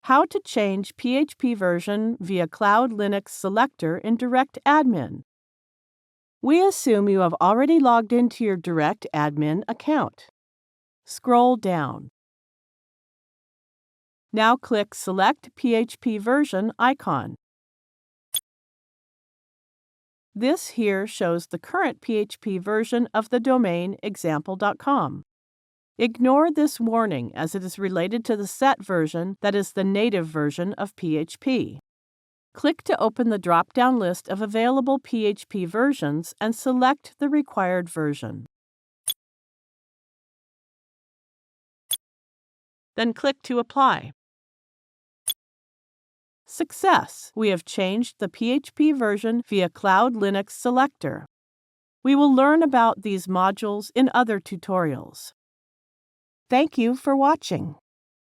How to change PHP version via CloudLinux Selector in DirectAdmin. We assume you have already logged into your DirectAdmin account. Scroll down. Now click Select PHP Version icon. This here shows the current PHP version of the domain example.com. Ignore this warning as it is related to the set version that is the native version of PHP. Click to open the drop-down list of available PHP versions and select the required version. Then click to apply. Success! We have changed the PHP version via CloudLinux Selector. We will learn about these modules in other tutorials. Thank you for watching.